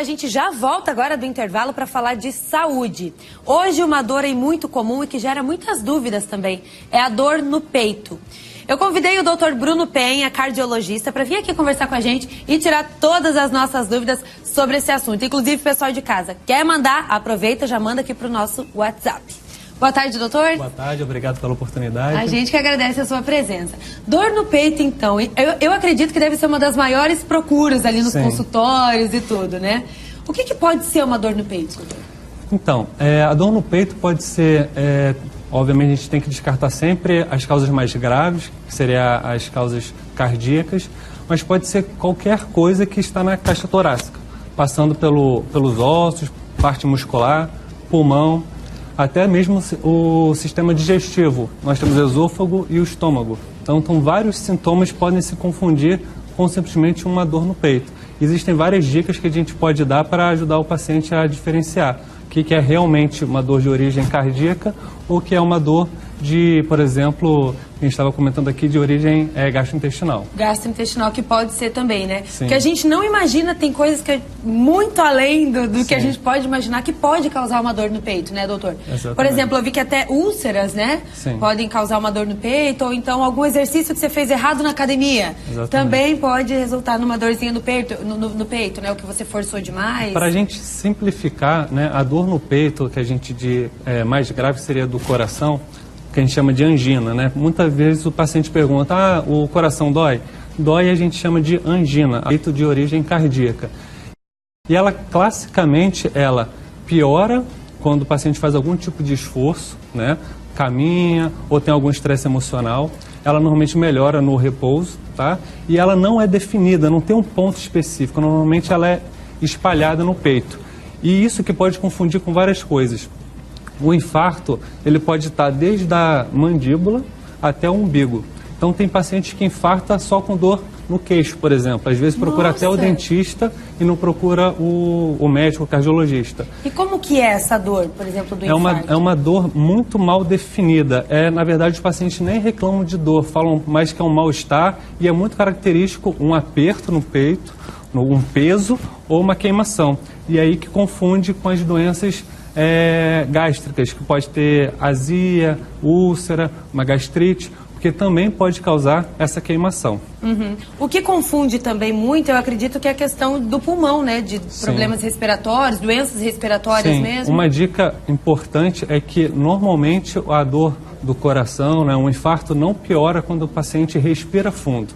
A gente já volta agora do intervalo para falar de saúde. Hoje uma dor aí muito comum e que gera muitas dúvidas também é a dor no peito. Eu convidei o Dr. Bruno Penha, cardiologista, para vir aqui conversar com a gente e tirar todas as nossas dúvidas sobre esse assunto. Inclusive, pessoal de casa, quer mandar? Aproveita, já manda aqui para o nosso WhatsApp. Boa tarde, doutor. Boa tarde, obrigado pela oportunidade. A gente que agradece a sua presença. Dor no peito, então. Eu acredito que deve ser uma das maiores procuras ali nos consultórios e tudo, né? O que pode ser uma dor no peito, doutor? Então, a dor no peito pode ser... obviamente, a gente tem que descartar sempre as causas mais graves, que seriam as causas cardíacas, mas pode ser qualquer coisa que está na caixa torácica, passando pelos ossos, parte muscular, pulmão, até mesmo o sistema digestivo. Nós temos o esôfago e o estômago. Então, vários sintomas podem se confundir com simplesmente uma dor no peito. Existem várias dicas que a gente pode dar para ajudar o paciente a diferenciar o que é realmente uma dor de origem cardíaca ou que é uma dor de, por exemplo, a gente estava comentando aqui, de origem gastrointestinal. Gastrointestinal, que pode ser também, né? Sim. Que a gente não imagina, tem coisas que é muito além do que a gente pode imaginar que pode causar uma dor no peito, né, doutor? Exatamente. Por exemplo, eu vi que até úlceras, né? Sim. Podem causar uma dor no peito, ou então algum exercício que você fez errado na academia. Exatamente. Também pode resultar numa dorzinha no peito, no peito, né? O que você forçou demais. Para a gente simplificar, né, a dor no peito, que a gente mais grave seria do coração, que a gente chama de angina, né? Muitas vezes o paciente pergunta, o coração dói? Dói, a gente chama de angina, peito de origem cardíaca. E ela, classicamente, ela piora quando o paciente faz algum tipo de esforço, né? Caminha ou tem algum estresse emocional. Ela normalmente melhora no repouso, tá? E ela não é definida, não tem um ponto específico. Normalmente ela é espalhada no peito. E isso que pode confundir com várias coisas. O infarto, ele pode estar desde a mandíbula até o umbigo. Então, tem pacientes que infartam só com dor no queixo, por exemplo. Às vezes procura até o dentista e não procura o médico, o cardiologista. E como que é essa dor, por exemplo, do infarto? É uma dor muito mal definida. Na verdade, os pacientes nem reclamam de dor, falam mais que é um mal-estar e é muito característico um aperto no peito, um peso ou uma queimação. E aí que confunde com as doenças gástricas, que pode ter azia, úlcera, uma gastrite, porque também pode causar essa queimação. Uhum. O que confunde também muito, eu acredito que é a questão do pulmão, né? De problemas respiratórios, doenças respiratórias mesmo. Uma dica importante é que normalmente a dor do coração, né, um infarto não piora quando o paciente respira fundo.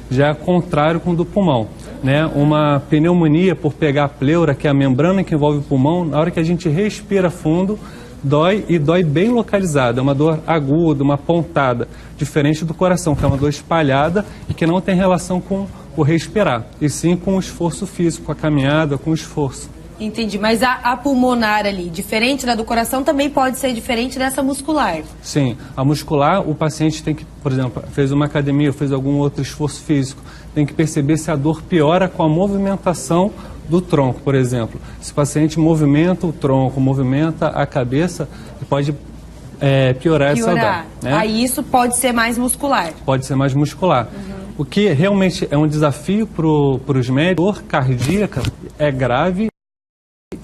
Já é contrário com o do pulmão, né? Uma pneumonia por pegar a pleura, que é a membrana que envolve o pulmão, na hora que a gente respira fundo, dói e dói bem localizado. É uma dor aguda, uma pontada, diferente do coração, que é uma dor espalhada e que não tem relação com o respirar, e sim com o esforço físico, com a caminhada, com o esforço. Entendi, mas a pulmonar ali, diferente da do coração, também pode ser diferente dessa muscular? Sim, a muscular, o paciente tem que, por exemplo, fez uma academia, fez algum outro esforço físico, tem que perceber se a dor piora com a movimentação do tronco, por exemplo. Se o paciente movimenta o tronco, movimenta a cabeça, pode piorar essa dor. Né? Aí isso pode ser mais muscular? Pode ser mais muscular. Uhum. O que realmente é um desafio para os médicos, a dor cardíaca é grave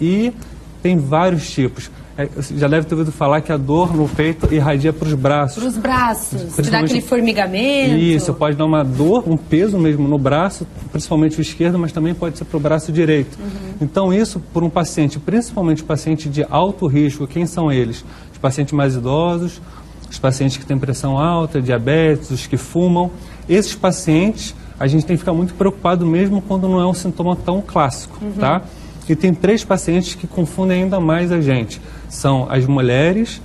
e tem vários tipos. Você já deve ter ouvido falar que a dor no peito irradia para os braços. Para os braços, que dá aquele formigamento. Isso, pode dar uma dor, um peso mesmo no braço, principalmente o esquerdo, mas também pode ser para o braço direito. Uhum. Então isso, por um paciente, principalmente paciente de alto risco, quem são eles? Os pacientes mais idosos, os pacientes que têm pressão alta, diabetes, os que fumam. Esses pacientes, a gente tem que ficar muito preocupado mesmo quando não é um sintoma tão clássico, tá? E tem 3 pacientes que confundem ainda mais a gente. São as mulheres,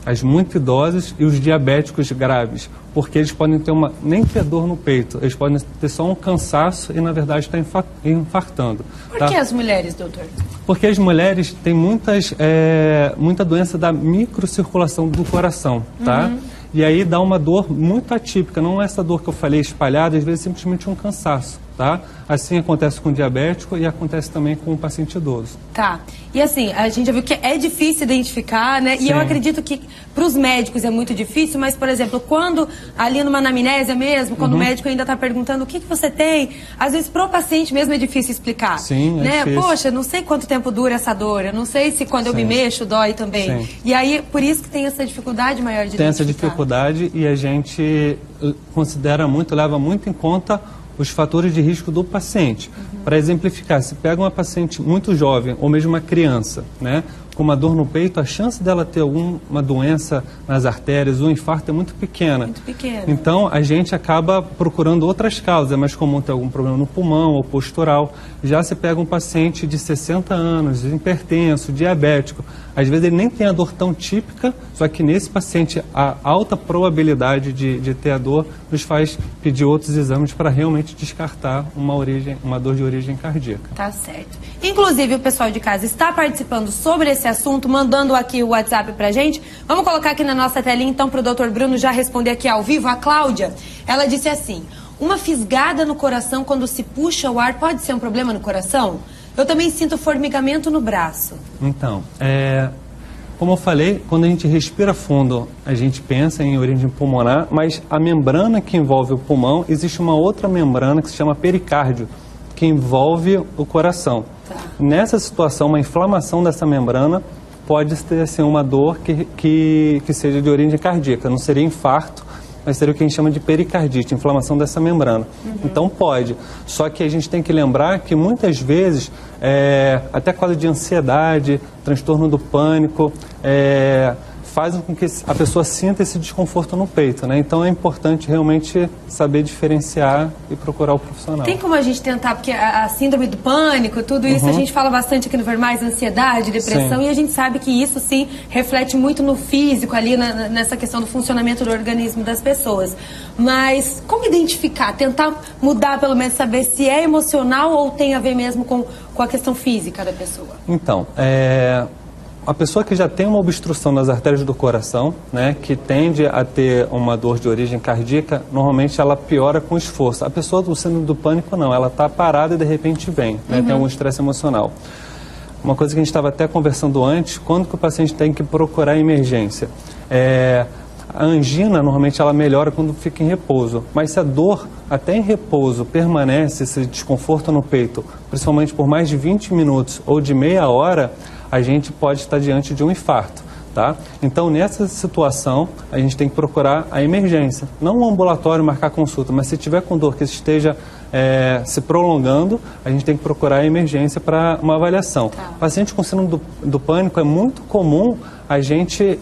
as muito idosas e os diabéticos graves. Porque eles podem nem ter dor no peito, eles podem ter só um cansaço e, na verdade, estar infartando. Por que as mulheres, doutor? Porque as mulheres têm muita doença da microcirculação do coração, tá? Uhum. E aí dá uma dor muito atípica, não é essa dor que eu falei espalhada, às vezes simplesmente um cansaço. tá? Assim acontece com o diabético e acontece também com o paciente idoso. Tá. E assim, a gente já viu que é difícil identificar, né? Sim. E eu acredito que para os médicos é muito difícil, mas, por exemplo, quando ali numa anamnésia mesmo, quando o médico ainda está perguntando o que você tem, às vezes para o paciente mesmo é difícil explicar. Sim, né? difícil. Poxa, não sei quanto tempo dura essa dor, eu não sei se quando eu me mexo dói também. Sim. E aí, por isso que tem essa dificuldade maior de Tem identificar. essa dificuldade e a gente considera muito, leva muito em conta os fatores de risco do paciente. Para exemplificar, se pega uma paciente muito jovem ou mesmo uma criança, né, com uma dor no peito, a chance dela ter alguma doença nas artérias, um infarto é muito pequena. Muito pequena. Então, a gente acaba procurando outras causas. É mais comum ter algum problema no pulmão ou postural. Já se pega um paciente de 60 anos, hipertenso, diabético, às vezes ele nem tem a dor tão típica, só que nesse paciente a alta probabilidade de ter a dor nos faz pedir outros exames para realmente descartar uma dor de origem cardíaca. Tá certo. Inclusive, o pessoal de casa está participando sobre esse assunto, mandando aqui o WhatsApp pra gente. Vamos colocar aqui na nossa telinha, então, para o Dr. Bruno já responder aqui ao vivo. A Cláudia, ela disse assim: uma fisgada no coração quando se puxa o ar pode ser um problema no coração? Eu também sinto formigamento no braço. Então, como eu falei, quando a gente respira fundo, a gente pensa em origem pulmonar, mas a membrana que envolve o pulmão, existe uma outra membrana que se chama pericárdio, que envolve o coração. Tá. Nessa situação, uma inflamação dessa membrana pode ter assim, uma dor que seja de origem cardíaca. Não seria infarto, mas seria o que a gente chama de pericardite, inflamação dessa membrana. Então pode. Só que a gente tem que lembrar que muitas vezes, até por causa de ansiedade, transtorno do pânico, fazem com que a pessoa sinta esse desconforto no peito, né? Então é importante realmente saber diferenciar e procurar o profissional. Tem como a gente tentar, porque a síndrome do pânico, tudo isso, a gente fala bastante aqui no Ver Mais, ansiedade, depressão, Sim. e a gente sabe que isso sim reflete muito no físico ali, nessa questão do funcionamento do organismo das pessoas. Mas como identificar? Tentar mudar, pelo menos saber se é emocional ou tem a ver mesmo com a questão física da pessoa? Então, a pessoa que já tem uma obstrução nas artérias do coração, né, que tende a ter uma dor de origem cardíaca, normalmente ela piora com esforço. A pessoa do síndrome do pânico não, ela está parada e de repente vem, né, tem algum estresse emocional. Uma coisa que a gente estava até conversando antes, quando que o paciente tem que procurar emergência? A angina, normalmente, ela melhora quando fica em repouso. Mas se a dor, até em repouso, permanece, esse desconforto no peito, principalmente por mais de 20 minutos ou de meia hora, a gente pode estar diante de um infarto, tá? Então, nessa situação, a gente tem que procurar a emergência. Não o ambulatório marcar consulta, mas se tiver com dor que esteja se prolongando, a gente tem que procurar a emergência para uma avaliação. Tá. Paciente com síndrome do pânico, é muito comum a gente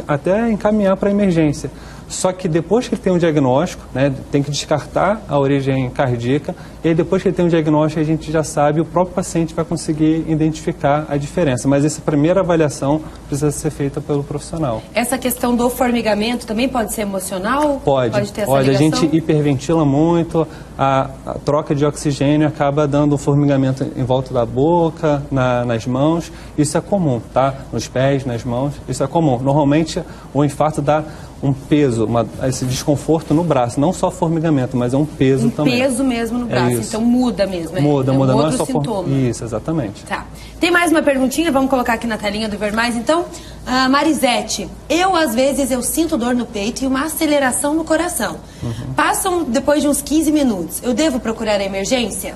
até encaminhar para a emergência. Só que depois que ele tem um diagnóstico, né, tem que descartar a origem cardíaca, e aí depois que ele tem um diagnóstico, a gente já sabe, o próprio paciente vai conseguir identificar a diferença. Mas essa primeira avaliação precisa ser feita pelo profissional. Essa questão do formigamento também pode ser emocional? Pode ter essa a ligação? gente hiperventila muito, a troca de oxigênio acaba dando um formigamento em volta da boca, nas mãos, isso é comum, tá? Nos pés, nas mãos, isso é comum. Normalmente o infarto dá um peso, esse desconforto no braço, não só formigamento, mas é um peso também. Um peso mesmo no braço, isso. Então muda mesmo. Muda, um não é outro só sintoma. Isso, exatamente. Tá. Tem mais uma perguntinha, vamos colocar aqui na telinha do Ver Mais, então. Marisete, às vezes eu sinto dor no peito e uma aceleração no coração. Passam depois de uns 15 minutos. Eu devo procurar a emergência?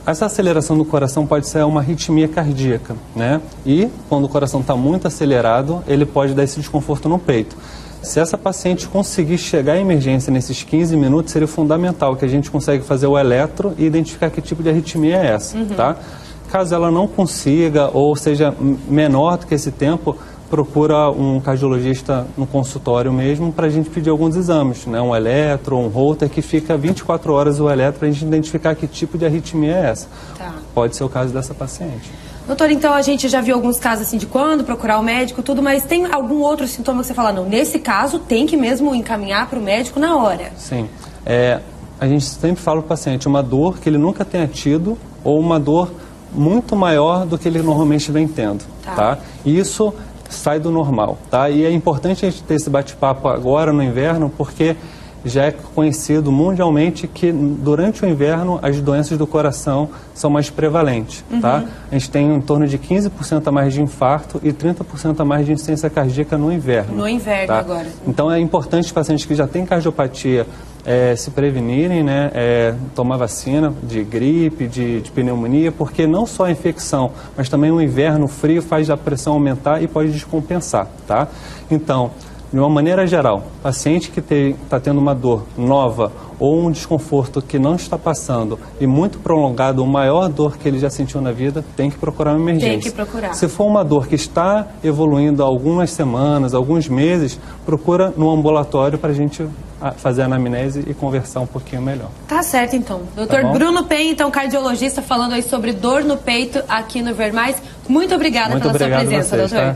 Essa aceleração do coração pode ser uma arritmia cardíaca, né? E quando o coração está muito acelerado, ele pode dar esse desconforto no peito. Se essa paciente conseguir chegar à emergência nesses 15 minutos, seria fundamental que a gente consiga fazer o eletro e identificar que tipo de arritmia é essa, tá? Caso ela não consiga ou seja menor do que esse tempo, procura um cardiologista no consultório mesmo para a gente pedir alguns exames, né? Um eletro, um Holter, que fica 24 horas o eletro para a gente identificar que tipo de arritmia é essa. Tá. Pode ser o caso dessa paciente. Doutor, então a gente já viu alguns casos assim de quando procurar o médico, tudo, mas tem algum outro sintoma que você fala, não, nesse caso tem que mesmo encaminhar para o médico na hora? Sim. A gente sempre fala para o paciente uma dor que ele nunca tenha tido ou uma dor muito maior do que ele normalmente vem tendo, tá? Isso sai do normal, tá? E é importante a gente ter esse bate-papo agora no inverno, porque já é conhecido mundialmente que durante o inverno as doenças do coração são mais prevalentes, tá? A gente tem em torno de 15% a mais de infarto e 30% a mais de insuficiência cardíaca no inverno. No inverno, tá? agora. Então é importante os pacientes que já têm cardiopatia se prevenirem, né? Tomar vacina de gripe, de pneumonia, porque não só a infecção, mas também o inverno frio faz a pressão aumentar e pode descompensar, tá? Então, de uma maneira geral, paciente que está tendo uma dor nova ou um desconforto que não está passando e muito prolongado, a maior dor que ele já sentiu na vida, tem que procurar uma emergência. Tem que procurar. Se for uma dor que está evoluindo há algumas semanas, alguns meses, procura no ambulatório para a gente fazer a anamnese e conversar um pouquinho melhor. Tá certo, então. Dr. Bruno Penha, então, cardiologista, falando aí sobre dor no peito aqui no Ver Mais. Muito obrigada pela sua presença, doutor. Tá?